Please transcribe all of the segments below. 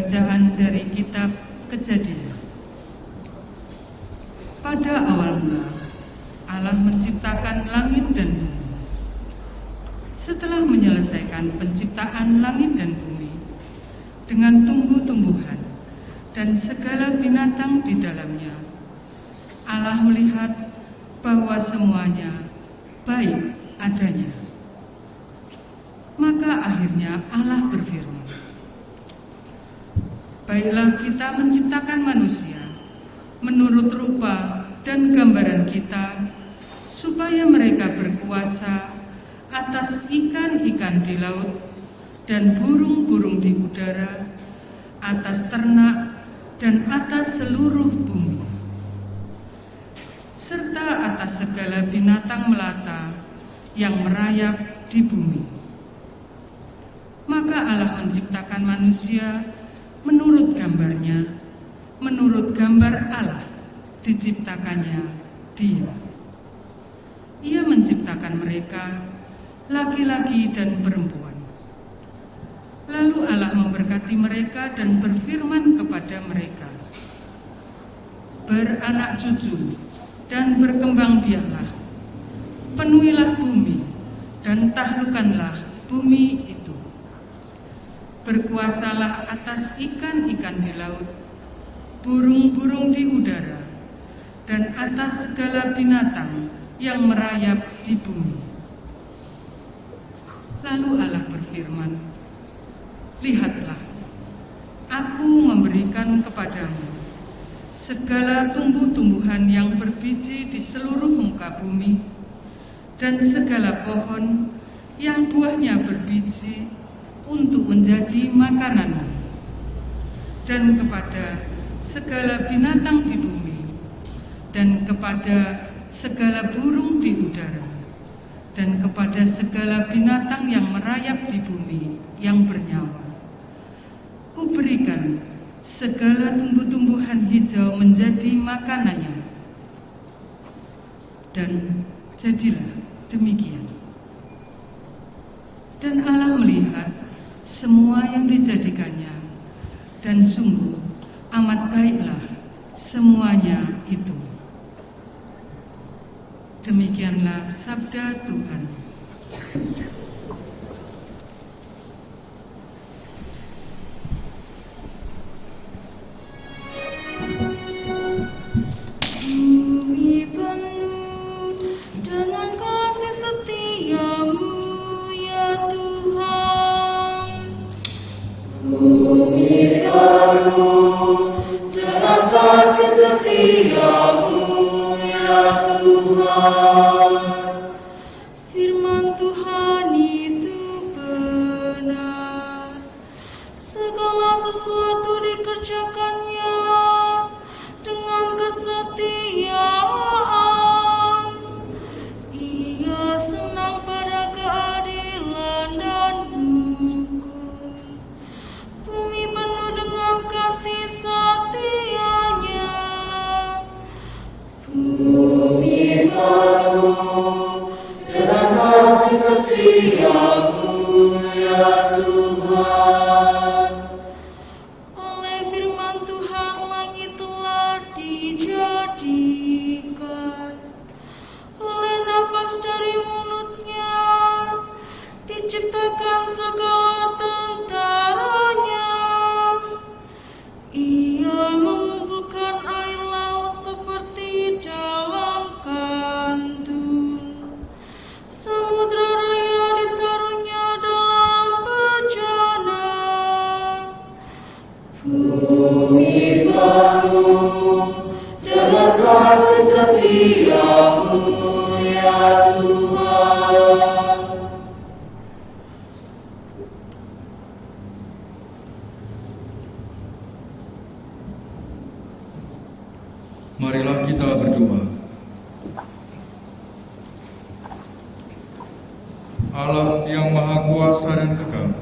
Bacaan dari kitab Kejadian. Pada awal mula, Allah menciptakan langit dan bumi. Setelah menyelesaikan penciptaan langit dan bumi dengan tumbuh-tumbuhan dan segala binatang di dalamnya, Allah melihat bahwa semuanya baik adanya. Maka akhirnya Allah berfirman, "Baiklah kita menciptakan manusia menurut rupa dan gambaran kita, supaya mereka berkuasa atas ikan-ikan di laut dan burung-burung di udara, atas ternak dan atas seluruh bumi, serta atas segala binatang melata yang merayap di bumi." Maka Allah menciptakan manusia menurut gambarnya, menurut gambar Allah diciptakannya Dia. Ia menciptakan mereka laki-laki dan perempuan. Lalu Allah memberkati mereka dan berfirman kepada mereka, "Beranak cucu dan berkembang biaklah, penuhilah bumi dan taklukkanlah bumi itu. Berkuasalah atas ikan-ikan di laut, burung-burung di udara, dan atas segala binatang yang merayap di bumi." Lalu Allah berfirman, "Lihatlah, Aku memberikan kepadamu segala tumbuh-tumbuhan yang berbiji di seluruh muka bumi, dan segala pohon yang buahnya berbiji untuk menjadi makananmu, dan kepada segala binatang di bumi, dan kepada segala burung di udara, dan kepada segala binatang yang merayap di bumi yang bernyawa. Kuberikan segala tumbuh-tumbuhan hijau menjadi makanannya." Dan jadilah demikian. Dan Allah melihat semua yang dijadikannya, dan sungguh amat baiklah semuanya itu. Demikianlah sabda Tuhan. Bumi penuh dengan kasih setiamu, ya Tuhan. Bumi penuh dengan kasih setiamu, ya Tuhan. Firman Tuhan itu benar, segala sesuatu dikerjakannya dengan kesetiaan. Ia senang pada keadilan dan hukum. Bumi penuh dengan kasih setianya. Bumi penuh dengan kasih setiamu, ya Tuhan. Oleh firman Tuhan langit telah dijadikan, oleh nafas dari mulutnya diciptakan segala tentaranya. Ia mengumpulkan air laut seperti dalam kantung, samudra raya ditaruhnya dalam bejana. Bumi penuh dengan kasih setiamu, ya Tuhan. Marilah kita berdoa. Allah yang Maha Kuasa dan Kekal,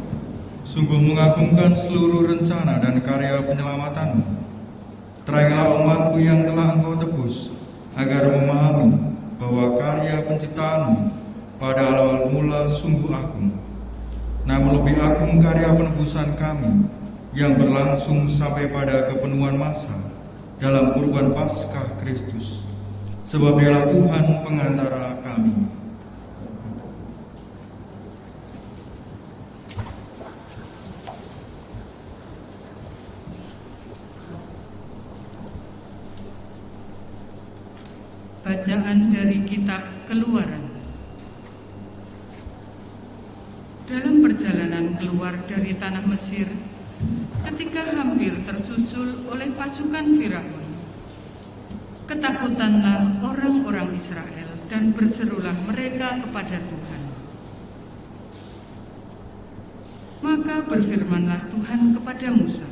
sungguh mengagungkan seluruh rencana dan karya penyelamatan-Mu. Terangilah umat-Mu yang telah Engkau tebus, agar memahami bahwa karya penciptaan-Mu pada awal mula sungguh agung. Namun lebih agung karya penebusan kami, yang berlangsung sampai pada kepenuhan masa dalam kurban Paskah Kristus. Sebab Dialah Tuhan pengantara kami. Bacaan dari Kitab Keluaran. Dalam perjalanan keluar dari tanah Mesir, ketika hampir tersusul oleh pasukan Firaun, ketakutanlah orang-orang Israel dan berserulah mereka kepada Tuhan. Maka berfirmanlah Tuhan kepada Musa,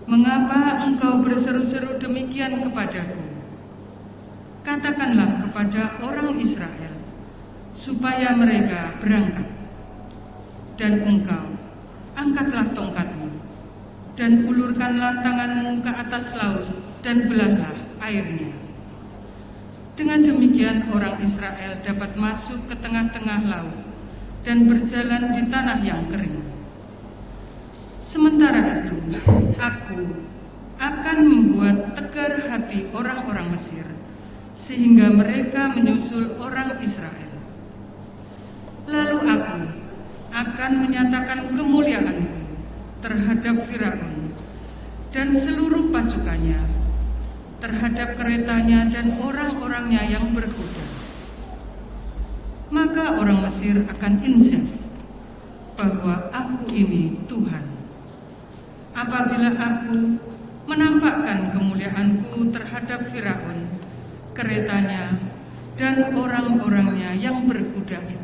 "Mengapa engkau berseru-seru demikian kepadaku? Katakanlah kepada orang Israel, supaya mereka berangkat. Dan engkau, angkatlah tongkatmu, dan ulurkanlah tanganmu ke atas laut, dan belahlah airnya. Dengan demikian orang Israel dapat masuk ke tengah-tengah laut, dan berjalan di tanah yang kering. Sementara itu, aku akan membuat tegar hati orang-orang Mesir, sehingga mereka menyusul orang Israel. Lalu aku akan menyatakan kemuliaanku terhadap Firaun dan seluruh pasukannya, terhadap keretanya dan orang-orangnya yang berkuda. Maka orang Mesir akan insaf bahwa aku ini Tuhan, apabila aku menampakkan kemuliaanku terhadap Firaun, keretanya, dan orang-orangnya yang berkuda itu."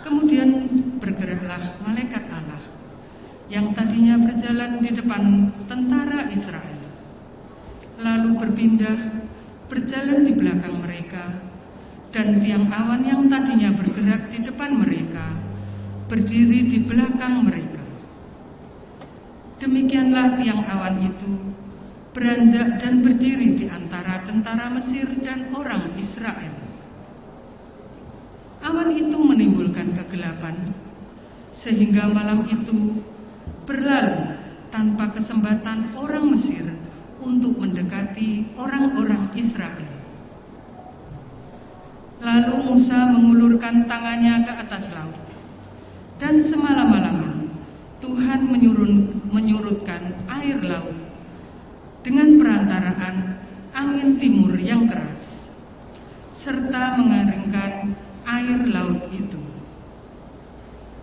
Kemudian bergeraklah malaikat Allah yang tadinya berjalan di depan tentara Israel, lalu berpindah berjalan di belakang mereka, dan tiang awan yang tadinya bergerak di depan mereka berdiri di belakang mereka. Demikianlah tiang awan itu beranjak dan berdiri di antara tentara Mesir dan orang Israel. Awan itu menimbulkan kegelapan, sehingga malam itu berlalu tanpa kesempatan orang Mesir untuk mendekati orang-orang Israel. Lalu Musa mengulurkan tangannya ke atas laut, dan semalam-malaman Tuhan menyurutkan air laut dengan perantaraan angin timur yang keras, serta mengeringkan air laut itu.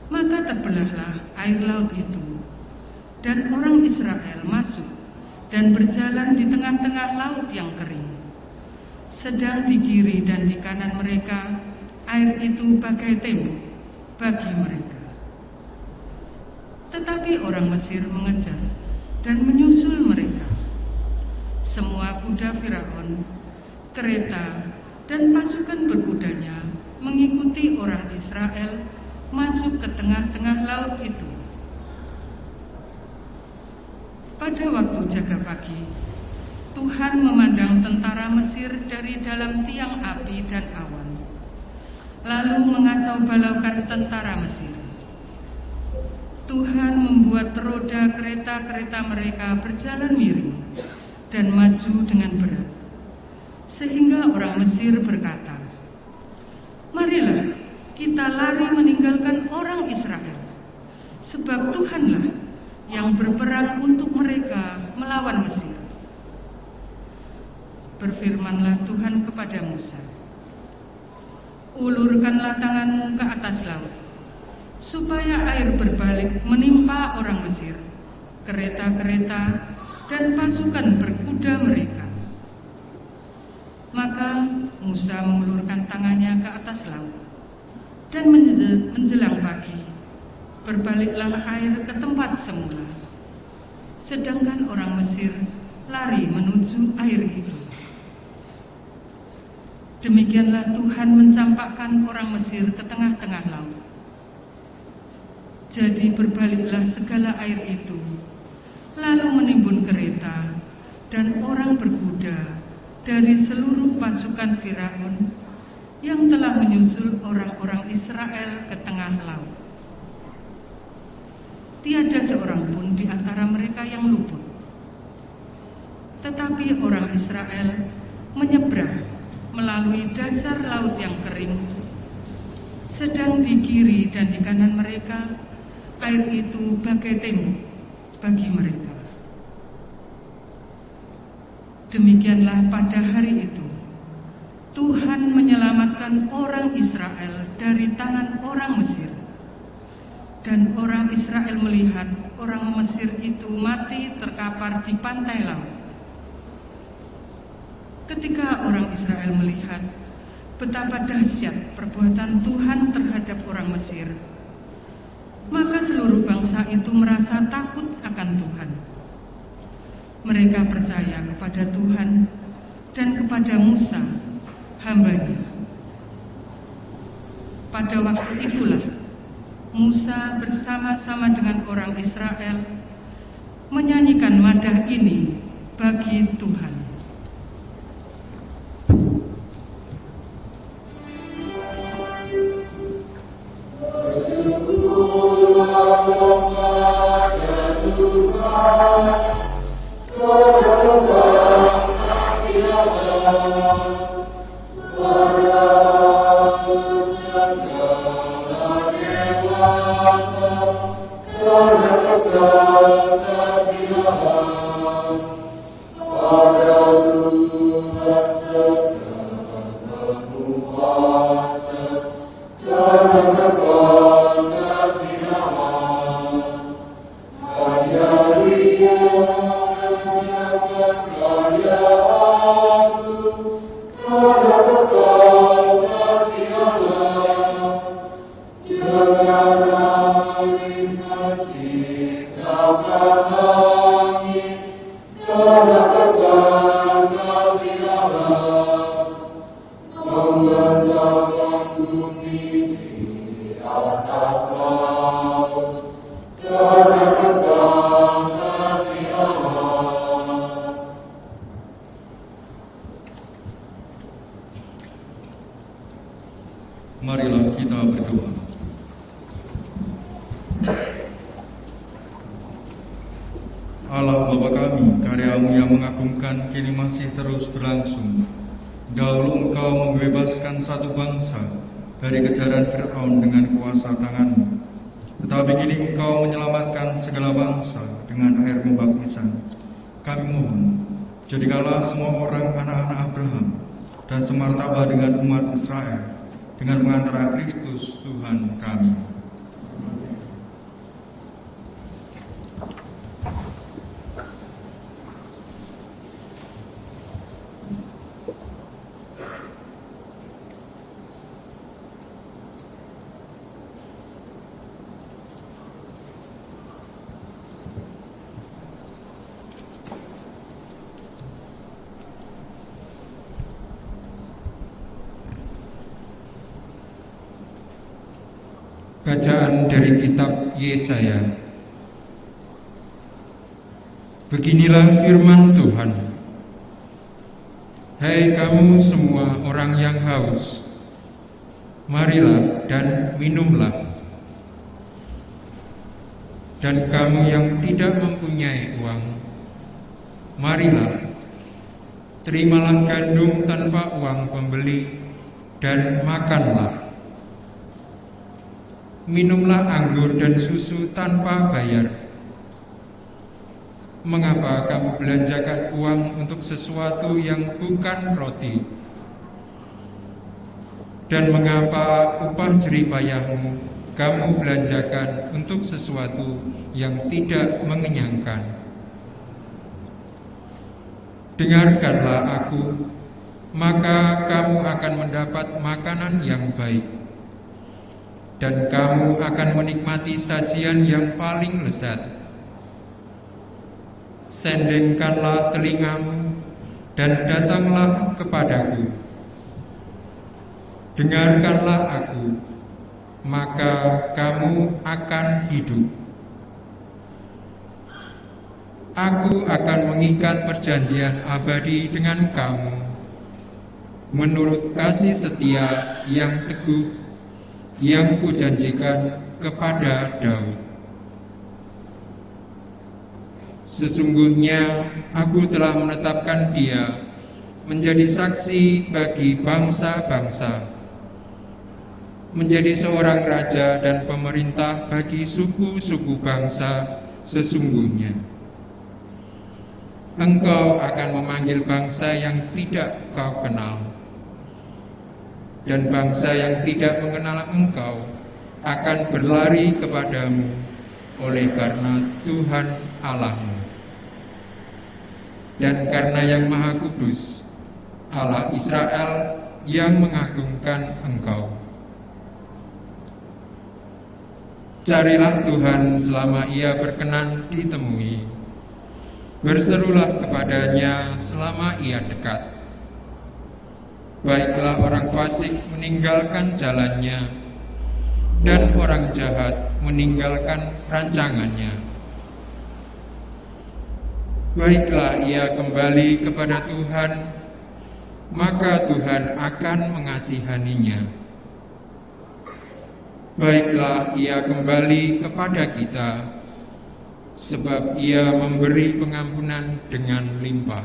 Maka terbelahlah air laut itu, dan orang Israel masuk dan berjalan di tengah-tengah laut yang kering. Sedang di kiri dan di kanan mereka, air itu bagai tembok bagi mereka. Tetapi orang Mesir mengejar dan menyusul mereka. Semua kuda Firaun, kereta, dan pasukan berkudanya mengikuti orang Israel masuk ke tengah-tengah laut itu. Pada waktu jaga pagi, Tuhan memandang tentara Mesir dari dalam tiang api dan awan, lalu mengacau balaukan tentara Mesir. Tuhan membuat roda kereta-kereta mereka berjalan miring dan maju dengan berat, sehingga orang Mesir berkata, "Marilah kita lari meninggalkan orang Israel, sebab Tuhanlah yang berperang untuk mereka melawan Mesir." Berfirmanlah Tuhan kepada Musa, "Ulurkanlah tanganmu ke atas laut, supaya air berbalik menimpa orang Mesir, kereta-kereta, dan pasukan berkuda mereka." Maka Musa mengulurkan tangannya ke atas laut, dan menjelang pagi berbaliklah air ke tempat semula, sedangkan orang Mesir lari menuju air itu. Demikianlah Tuhan mencampakkan orang Mesir ke tengah-tengah laut. Jadi berbaliklah segala air itu, lalu menimbun kereta dan orang berkuda dari seluruh pasukan Firaun yang telah menyusul orang-orang Israel ke tengah laut. tiada seorang pun di antara mereka yang luput. Tetapi orang Israel menyeberang melalui dasar laut yang kering, sedang di kiri dan di kanan mereka air itu bagai tembok bagi mereka. Demikianlah pada hari itu Tuhan menyelamatkan orang Israel dari tangan orang Mesir. Dan orang Israel melihat orang Mesir itu mati terkapar di pantai laut. Ketika orang Israel melihat betapa dahsyat perbuatan Tuhan terhadap orang Mesir, maka seluruh bangsa itu merasa takut akan Tuhan. Mereka percaya kepada Tuhan dan kepada Musa, hamba-Nya. Pada waktu itulah Musa bersama-sama dengan orang Israel menyanyikan madah ini bagi Tuhan. Marilah kita berdoa. Allah Bapa kami, karya-Mu yang mengagumkan kini masih terus berlangsung. Dahulu Engkau membebaskan satu bangsa dari kejaran Fir'aun dengan kuasa tangan-Mu. Tetapi kini Engkau menyelamatkan segala bangsa dengan air pembaptisan. Kami mohon, jadikanlah semua orang anak-anak Abraham dan semartabah dengan umat Israel dengan pengantara Kristus Tuhan kami. Bacaan dari kitab Yesaya. Beginilah firman Tuhan. Hai kamu semua orang yang haus, marilah dan minumlah. Dan kamu yang tidak mempunyai uang, marilah, terimalah gandum tanpa uang pembeli dan makanlah. Minumlah anggur dan susu tanpa bayar. Mengapa kamu belanjakan uang untuk sesuatu yang bukan roti? Dan mengapa upah jeripayahmu kamu belanjakan untuk sesuatu yang tidak mengenyangkan? Dengarkanlah aku, maka kamu akan mendapat makanan yang baik, dan kamu akan menikmati sajian yang paling lezat. Sendengkanlah telingamu dan datanglah kepadaku. Dengarkanlah aku, maka kamu akan hidup. Aku akan mengikat perjanjian abadi dengan kamu, menurut kasih setia yang teguh yang kujanjikan kepada Daud. Sesungguhnya aku telah menetapkan dia menjadi saksi bagi bangsa-bangsa, menjadi seorang raja dan pemerintah bagi suku-suku bangsa sesungguhnya. Engkau akan memanggil bangsa yang tidak kau kenal, dan bangsa yang tidak mengenal engkau akan berlari kepadamu oleh karena Tuhan Allahmu. Dan karena Yang Maha Kudus, Allah Israel yang mengagungkan engkau. Carilah Tuhan selama Ia berkenan ditemui. Berserulah kepadanya selama Ia dekat. Baiklah orang fasik meninggalkan jalannya, dan orang jahat meninggalkan rancangannya. Baiklah ia kembali kepada Tuhan, maka Tuhan akan mengasihaninya. Baiklah ia kembali kepada kita, sebab ia memberi pengampunan dengan limpah.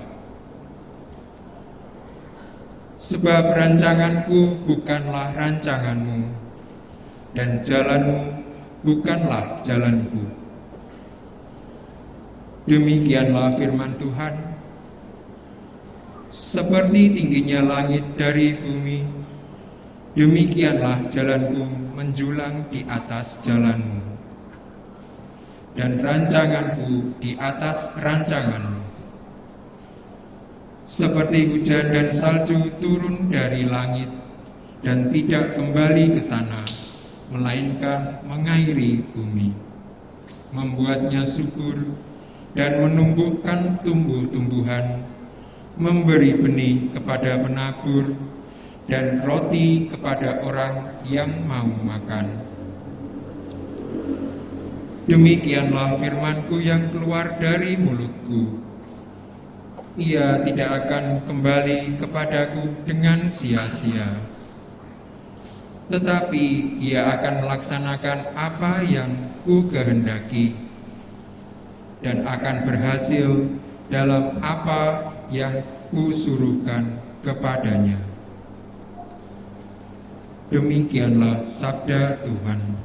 Sebab rancanganku bukanlah rancanganmu, dan jalanmu bukanlah jalanku. Demikianlah firman Tuhan. Seperti tingginya langit dari bumi, demikianlah jalanku menjulang di atas jalanmu, dan rancanganku di atas rancanganmu. Seperti hujan dan salju turun dari langit dan tidak kembali ke sana, melainkan mengairi bumi, membuatnya subur dan menumbuhkan tumbuh-tumbuhan, memberi benih kepada penabur dan roti kepada orang yang mau makan. Demikianlah firman-Ku yang keluar dari mulut-Ku. Ia tidak akan kembali kepadaku dengan sia-sia, tetapi ia akan melaksanakan apa yang Ku kehendaki, dan akan berhasil dalam apa yang Kusuruhkan kepadanya. Demikianlah sabda Tuhan.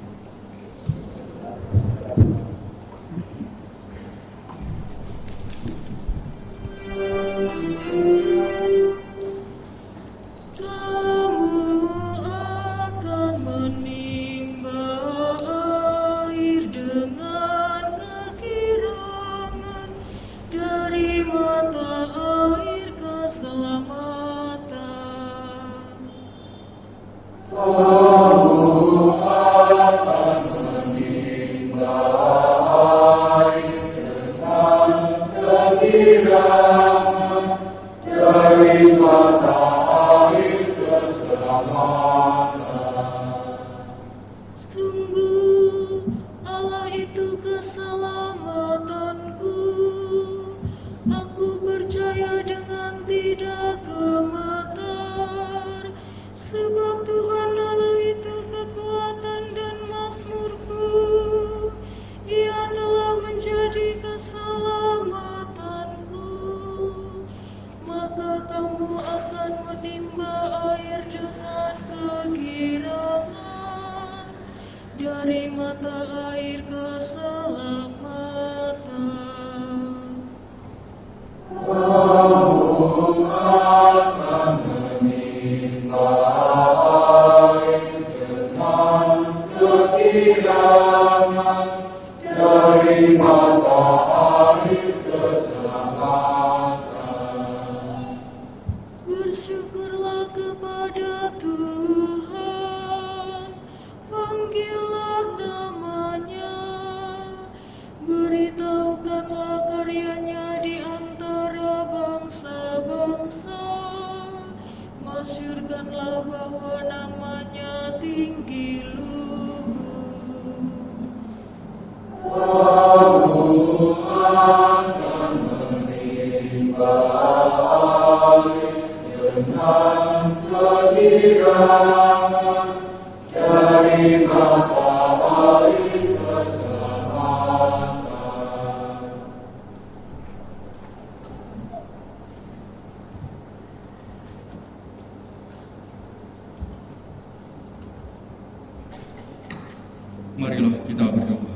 Marilah kita berdoa.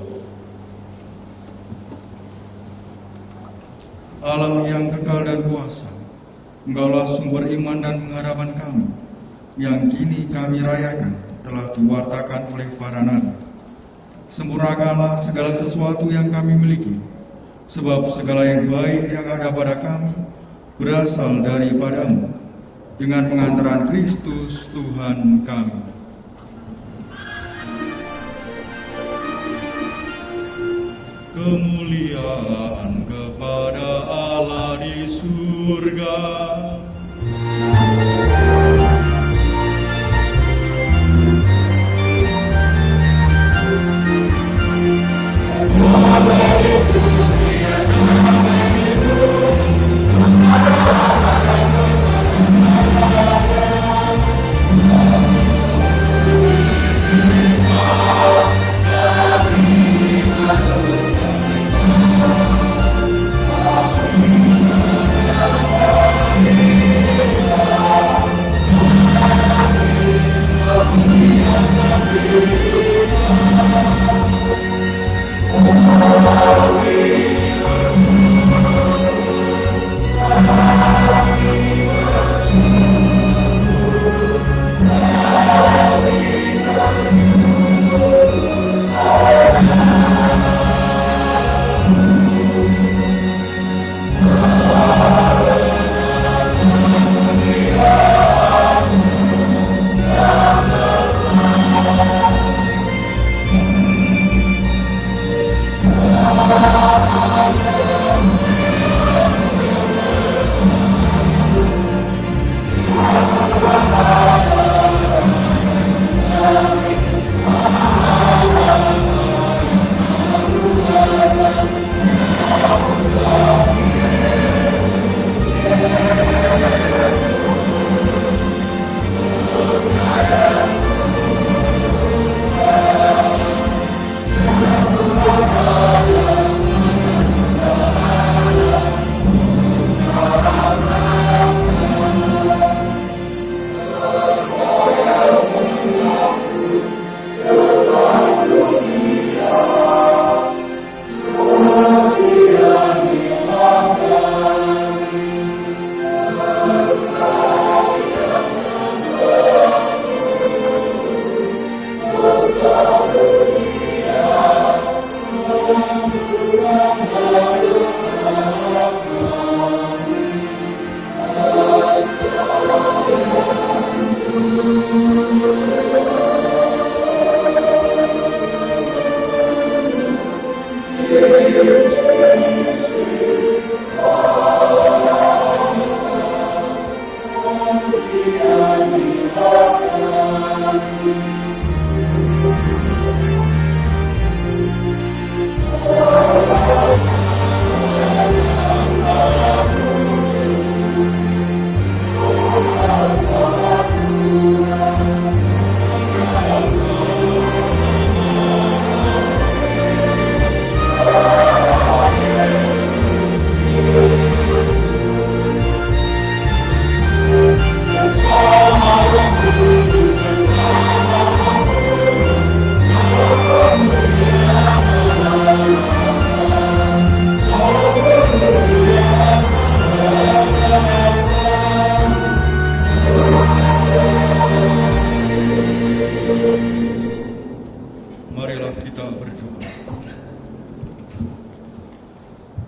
Allah yang kekal dan kuasa, Engkaulah sumber iman dan pengharapan kami, yang kini kami rayakan telah diwartakan oleh para nabi. Sempurnakanlah segala sesuatu yang kami miliki, sebab segala yang baik yang ada pada kami berasal daripadamu, dengan pengantaran Kristus Tuhan kami. Kemuliaan kepada Allah di surga.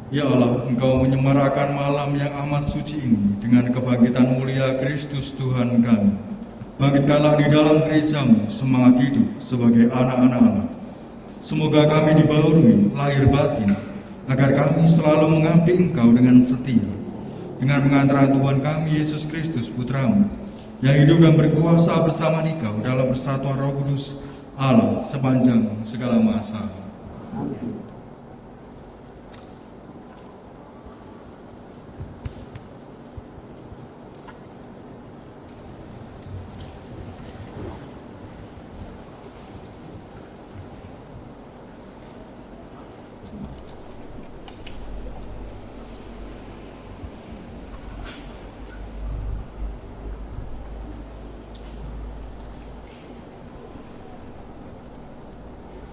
Ya Allah, Engkau menyemarakan malam yang amat suci ini dengan kebangkitan mulia Kristus Tuhan kami. Bangkitkanlah di dalam gerejamu semangat hidup sebagai anak-anak Allah. Semoga kami dibaharui lahir batin, agar kami selalu mengabdi Engkau dengan setia, dengan pengantaran Tuhan kami Yesus Kristus Putramu, yang hidup dan berkuasa bersama Engkau dalam persatuan Roh Kudus Allah sepanjang segala masa. Amin.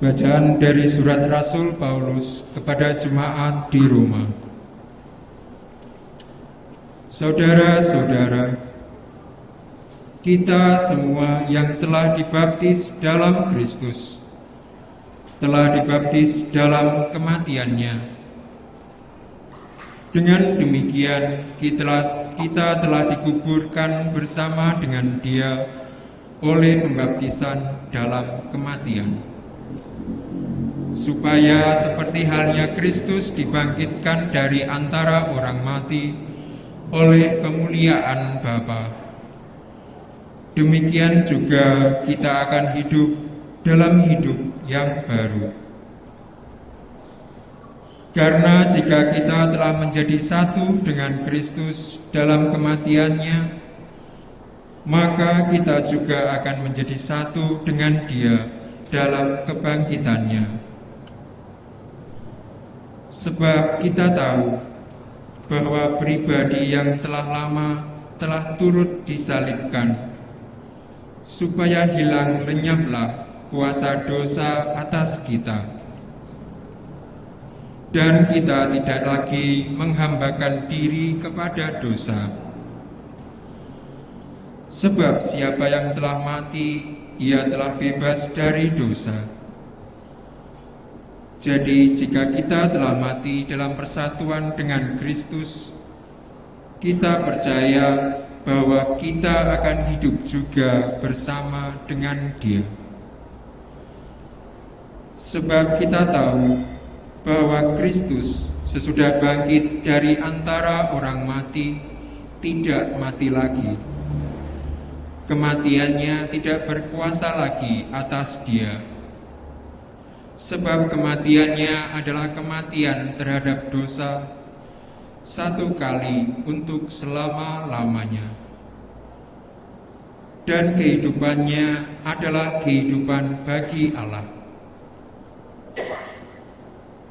Bacaan dari surat Rasul Paulus kepada jemaat di Roma. Saudara-saudara, kita semua yang telah dibaptis dalam Kristus telah dibaptis dalam kematiannya. Dengan demikian kita telah dikuburkan bersama dengan Dia oleh pembaptisan dalam kematian, supaya seperti halnya Kristus dibangkitkan dari antara orang mati oleh kemuliaan Bapa, demikian juga kita akan hidup dalam hidup yang baru. Karena jika kita telah menjadi satu dengan Kristus dalam kematiannya, maka kita juga akan menjadi satu dengan Dia dalam kebangkitannya. Sebab kita tahu bahwa pribadi yang telah lama telah turut disalibkan, supaya hilang lenyaplah kuasa dosa atas kita, dan kita tidak lagi menghambakan diri kepada dosa. Sebab siapa yang telah mati, ia telah bebas dari dosa. Jadi jika kita telah mati dalam persatuan dengan Kristus, kita percaya bahwa kita akan hidup juga bersama dengan Dia. Sebab kita tahu bahwa Kristus sesudah bangkit dari antara orang mati tidak mati lagi. Kematiannya tidak berkuasa lagi atas Dia. Sebab kematiannya adalah kematian terhadap dosa satu kali untuk selama-lamanya. Dan kehidupannya adalah kehidupan bagi Allah.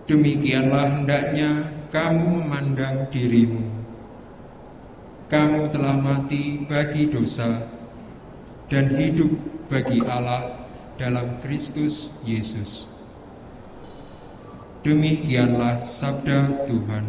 Demikianlah hendaknya kamu memandang dirimu. Kamu telah mati bagi dosa dan hidup bagi Allah dalam Kristus Yesus. Demikianlah sabda Tuhan.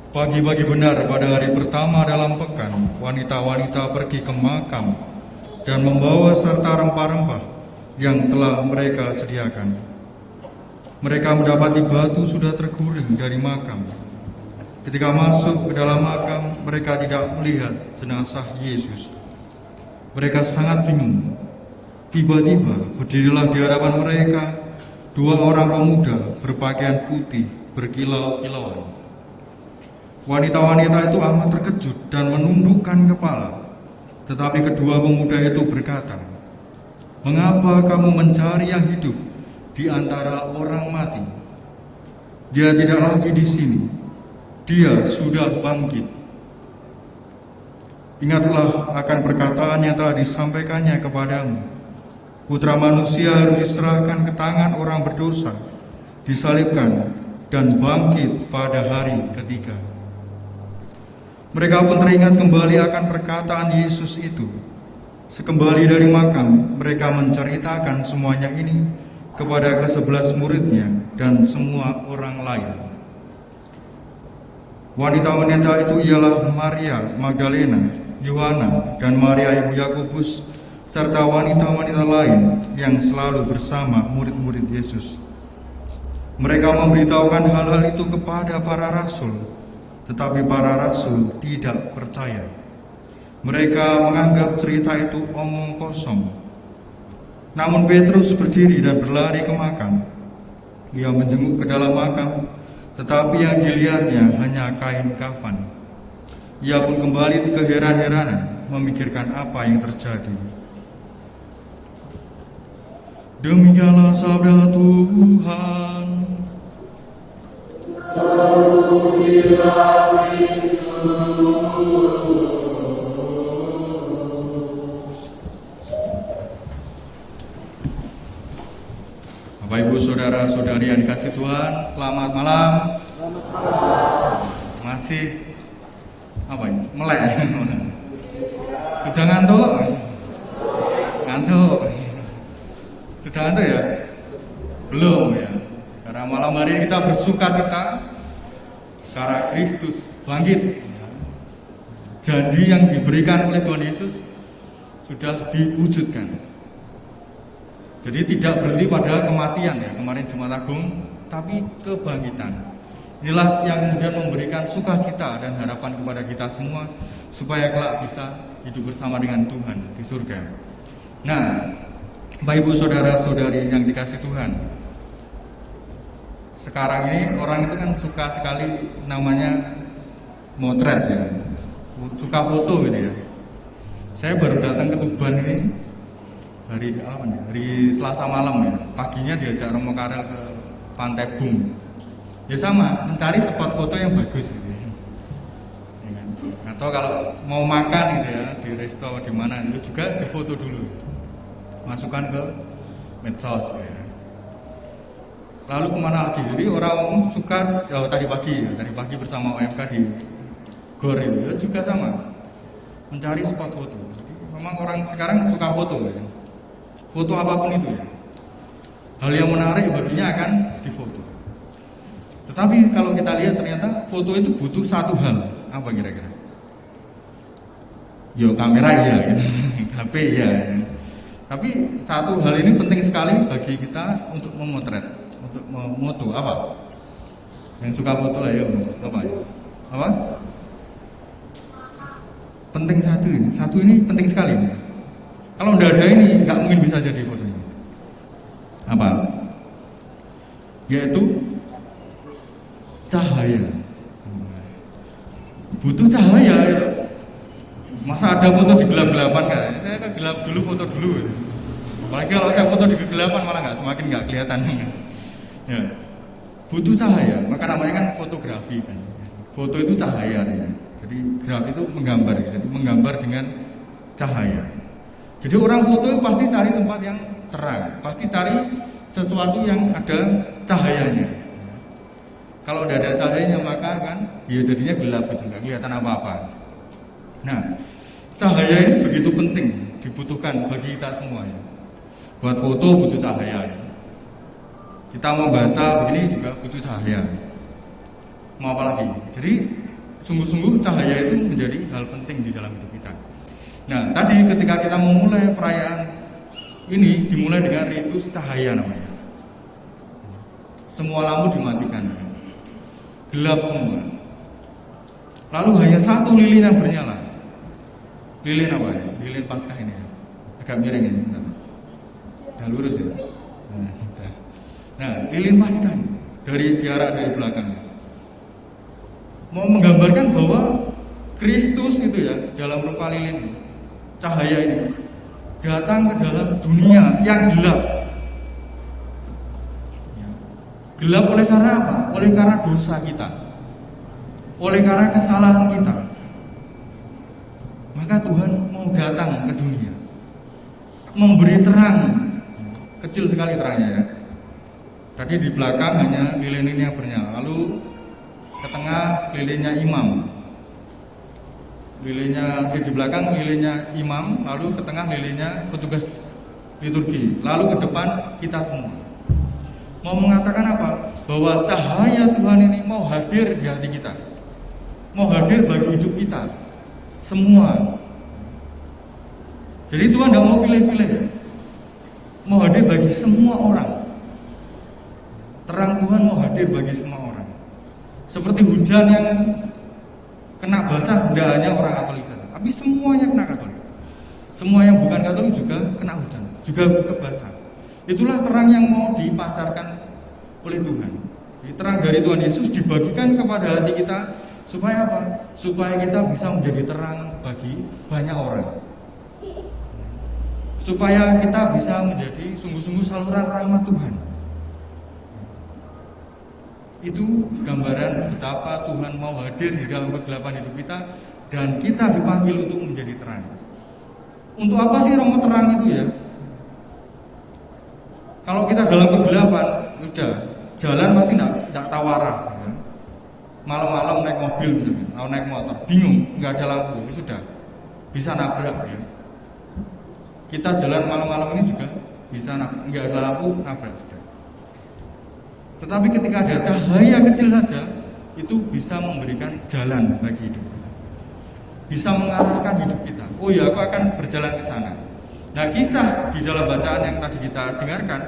Pagi-pagi benar pada hari pertama dalam pekan, wanita-wanita pergi ke makam dan membawa serta rempah-rempah yang telah mereka sediakan. Mereka mendapati batu sudah terguling dari makam. Ketika masuk ke dalam makam, mereka tidak melihat jenazah Yesus. Mereka sangat bingung. Tiba-tiba berdirilah di hadapan mereka 2 orang pemuda berpakaian putih berkilau-kilauan. Wanita-wanita itu amat terkejut dan menundukkan kepala. Tetapi kedua pemuda itu berkata, "Mengapa kamu mencari yang hidup di antara orang mati? Dia tidak lagi di sini. Dia sudah bangkit. Ingatlah akan perkataan yang telah disampaikannya kepadamu. Putra manusia harus diserahkan ke tangan orang berdosa, disalibkan, dan bangkit pada hari ketiga." Mereka pun teringat kembali akan perkataan Yesus itu. Sekembali dari makam, mereka menceritakan semuanya ini kepada ke-11 muridnya dan semua orang lain. Wanita-wanita itu ialah Maria Magdalena, Yohana, dan Maria ibu Yakobus, serta wanita-wanita lain yang selalu bersama murid-murid Yesus. Mereka memberitahukan hal-hal itu kepada para rasul, tetapi para rasul tidak percaya. Mereka menganggap cerita itu omong kosong. Namun Petrus berdiri dan berlari ke makam. Ia menjenguk ke dalam makam, tetapi yang dilihatnya hanya kain kafan. Ia pun kembali keheran-heranan, memikirkan apa yang terjadi. Demikianlah sabda Tuhan. Bapak Ibu saudara-saudari yang dikasih Tuhan, selamat malam. Masih apa ini? Melek. Sudah ngantuk? Ngantuk. Sudah ngantuk ya? Belum ya. Karena malam hari ini kita bersuka cita karena Kristus bangkit. Janji yang diberikan oleh Tuhan Yesus sudah diwujudkan. Jadi tidak berhenti pada kematian ya, kemarin Jumat Agung, tapi kebangkitan. Inilah yang kemudian memberikan sukacita dan harapan kepada kita semua supaya kelak bisa hidup bersama dengan Tuhan di surga. Nah, Bapak Ibu saudara-saudari yang dikasih Tuhan, sekarang ini orang itu kan suka sekali namanya motret ya, suka foto gitu ya. Saya baru datang ke Tuban ini hari Selasa malam ya, paginya diajak Romo Karel ke Pantai Bung. Ya sama, mencari spot foto yang bagus gitu ya. Atau kalau mau makan gitu ya, di resto di mana itu juga difoto dulu, masukkan ke medsos ya. Lalu kemana lagi? Jadi orang suka tadi pagi bersama OMK di Gor itu ya juga sama, mencari spot foto. Jadi memang orang sekarang suka foto ya. Foto apapun itu ya, hal yang menarik baginya akan difoto. Tetapi kalau kita lihat ternyata foto itu butuh satu hal, apa kira-kira? Yo kamera ya, gitu. HP ya. Tapi satu hal ini penting sekali bagi kita untuk memotret, untuk memoto apa? Yang suka foto ayo apa? Apa? Penting satu ini penting sekali. Kalau tidak ada ini, nggak mungkin bisa jadi foto ini. Apa? Yaitu cahaya. Butuh cahaya. Ya. Masa ada foto di gelap-gelapan kan? Saya kan gelap dulu, foto dulu. Apalagi kalau saya foto di kegelapan malah semakin nggak kelihatan. Ya. Butuh cahaya, maka namanya kan fotografi kan. Foto itu cahaya. Ya. Jadi grafi itu menggambar, jadi menggambar dengan cahaya. Jadi orang foto pasti cari tempat yang terang, pasti cari sesuatu yang ada cahayanya. Kalau tidak ada cahayanya maka kan ya jadinya gelap itu, nggak kelihatan apa-apa. Nah, cahaya ini begitu penting, dibutuhkan bagi kita semua ya. Buat foto butuh cahaya ya. Kita mau baca begini juga butuh cahaya. Mau apa lagi? Jadi sungguh-sungguh cahaya itu menjadi hal penting di dalam hidup kita. Nah, tadi ketika kita memulai perayaan ini dimulai dengan ritus cahaya namanya. Semua lampu dimatikan, gelap semua. Lalu hanya satu lilin yang bernyala. Lilin apa ya? Lilin Paskah ini ya. Agak miring ini. Nah, lurus ya. Nah, lilin Paskah dari diarak dari belakang. Mau menggambarkan bahwa Kristus itu ya dalam rupa lilin, cahaya ini datang ke dalam dunia yang gelap. Gelap oleh karena apa? Oleh karena dosa kita, oleh karena kesalahan kita. Maka Tuhan mau datang ke dunia, memberi terang, kecil sekali terangnya ya. Tadi di belakang hanya lilin ini yang bernyala, lalu ke tengah lilinnya imam, lilinnya di belakang lilinnya imam, lalu ke tengah lilinnya petugas liturgi, lalu ke depan kita semua. Mau mengatakan apa? Bahwa cahaya Tuhan ini mau hadir di hati kita, mau hadir bagi hidup kita semua. Jadi Tuhan tidak mau pilih-pilih ya, mau hadir bagi semua orang. Terang Tuhan mau hadir bagi semua orang. Seperti hujan yang kena basah, tidak hanya orang Katolik saja, tapi semuanya kena Katolik. Semua yang bukan Katolik juga kena hujan, juga kebasah. Itulah terang yang mau dipancarkan oleh Tuhan. Jadi, terang dari Tuhan Yesus dibagikan kepada hati kita supaya apa? Supaya kita bisa menjadi terang bagi banyak orang. Supaya kita bisa menjadi sungguh-sungguh saluran rahmat Tuhan. Itu gambaran betapa Tuhan mau hadir di dalam kegelapan hidup kita dan kita dipanggil untuk menjadi terang. Untuk apa sih romo terang itu ya? Kalau kita dalam kegelapan, udah jalan pasti tidak tahu arah. Ya. Malam-malam naik mobil misalnya, atau naik motor, bingung, nggak ada lampu, ya sudah bisa nabrak. Ya. Kita jalan malam-malam ini juga bisa nggak ada lampu, nabrak sudah. Tetapi ketika ada cahaya kecil saja, itu bisa memberikan jalan bagi hidup kita, bisa mengarahkan hidup kita. Oh ya, aku akan berjalan ke sana. Nah, kisah di dalam bacaan yang tadi kita dengarkan,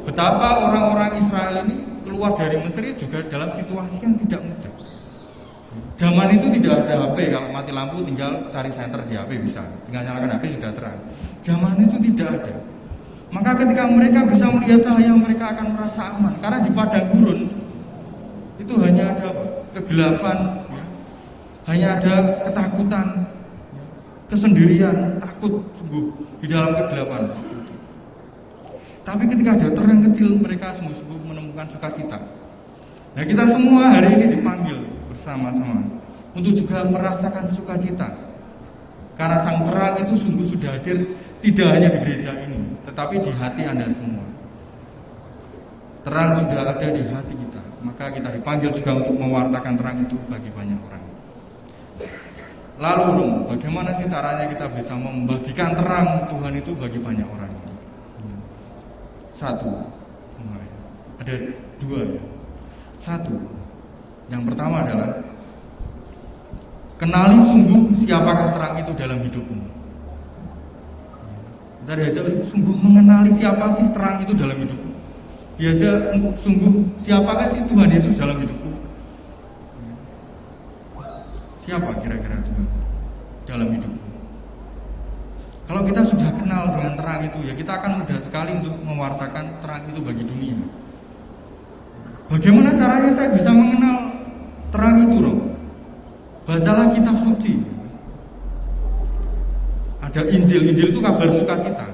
betapa orang-orang Israel ini keluar dari Mesir juga dalam situasi yang tidak mudah. Zaman itu tidak ada HP, kalau mati lampu tinggal cari senter di HP bisa, tinggal nyalakan HP sudah terang. Zaman itu tidak ada. Maka ketika mereka bisa melihat cahaya, mereka akan merasa aman. Karena di padang gurun itu hanya ada kegelapan, ya. Hanya ada ketakutan, kesendirian, takut sungguh di dalam kegelapan. Tapi ketika ada terang kecil, mereka sungguh-sungguh menemukan sukacita. Nah, kita semua hari ini dipanggil bersama-sama untuk juga merasakan sukacita. Karena sang terang itu sungguh sudah hadir tidak hanya di gereja ini, tetapi di hati Anda semua. Terang sudah ada di hati kita, maka kita dipanggil juga untuk mewartakan terang itu bagi banyak orang. Lalu, bagaimana sih caranya kita bisa membagikan terang Tuhan itu bagi banyak orang? Satu, ada dua ya. Satu, yang pertama adalah kenali sungguh siapakah terang itu dalam hidupmu. Kita diajak sungguh mengenali siapa sih terang itu dalam hidupmu. Diajak sungguh siapakah sih Tuhan Yesus dalam hidupku. Siapa kira-kira Tuhan dalam hidupmu? Kalau kita sudah kenal dengan terang itu, ya kita akan mudah sekali untuk mewartakan terang itu bagi dunia. Bagaimana caranya saya bisa mengenal terang itu, Roh? Bacalah kitab suci. Ada Injil itu kabar sukacita.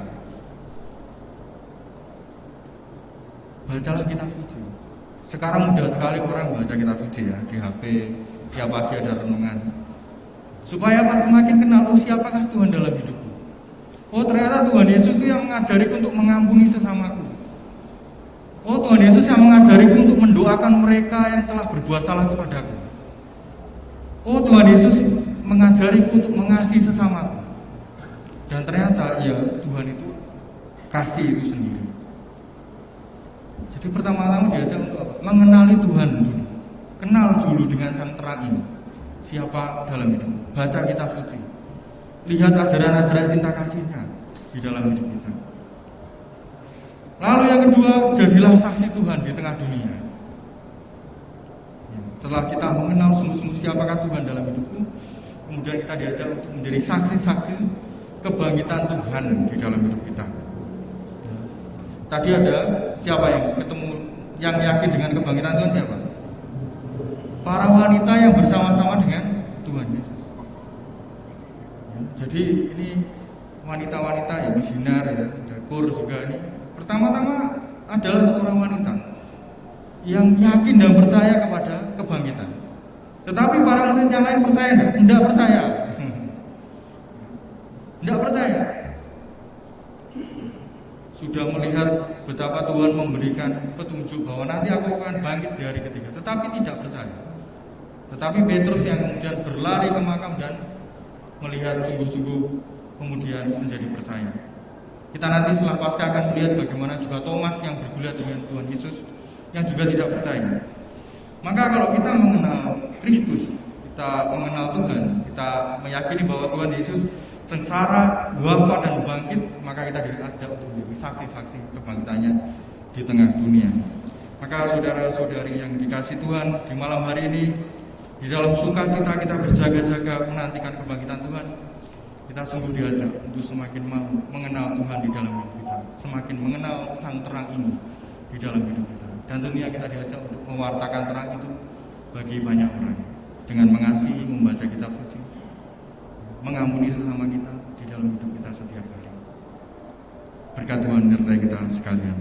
Bacalah kitab suci. Sekarang mudah sekali orang baca kitab suci ya, di HP, tiap pagi ada renungan. Supaya pas semakin kenal, oh siapakah Tuhan dalam hidupku. Oh ternyata Tuhan Yesus itu yang mengajariku untuk mengampuni sesamaku. Oh Tuhan Yesus yang mengajariku untuk mendoakan mereka yang telah berbuat salah kepadaku. Oh Tuhan Yesus mengajariku untuk mengasihi sesamaku. Dan ternyata ya Tuhan itu kasih itu sendiri. Jadi pertama-tama diajak untuk mengenali Tuhan dulu. Kenal dulu dengan sang terang ini. siapa dalam hidup. Baca kitab suci. Lihat ajaran-ajaran cinta kasihnya di dalam hidup kita. Lalu yang kedua, jadilah saksi Tuhan di tengah dunia. Setelah kita mengenal sungguh-sungguh siapakah Tuhan dalam hidupku, kemudian kita diajar untuk menjadi saksi-saksi kebangkitan Tuhan di dalam hidup kita. Tadi ada siapa yang ketemu, yang yakin dengan kebangkitan Tuhan siapa? Para wanita yang bersama-sama dengan Tuhan Yesus. Jadi ini wanita-wanita ya, misinar ya, dakur juga ini. Pertama-tama adalah seorang wanita yang yakin dan percaya kepada kebangkitan. Tetapi para murid yang lain percaya enggak? Enggak percaya. Enggak percaya. Sudah melihat betapa Tuhan memberikan petunjuk bahwa nanti aku akan bangkit di hari ketiga, tetapi tidak percaya. Tetapi Petrus yang kemudian berlari ke makam dan melihat sungguh-sungguh kemudian menjadi percaya. Kita nanti setelah Paskah akan melihat bagaimana juga Thomas yang bergulat dengan Tuhan Yesus yang juga tidak percaya. Maka kalau kita mengenal Kristus, kita mengenal Tuhan, kita meyakini bahwa Tuhan Yesus sengsara, wafat dan bangkit, maka kita diajak untuk menjadi saksi-saksi kebangkitannya di tengah dunia. Maka saudara-saudari yang dikasih Tuhan, di malam hari ini di dalam sukacita kita berjaga-jaga menantikan kebangkitan Tuhan, kita sungguh diajak untuk semakin mau mengenal Tuhan di dalam hidup kita, semakin mengenal sang terang ini di dalam hidup kita. Dan tentunya kita diajak untuk mewartakan terang itu bagi banyak orang dengan mengasihi, membaca kitab suci, mengampuni sesama kita di dalam hidup kita setiap hari. Berkat Tuhan menyertai kita sekalian.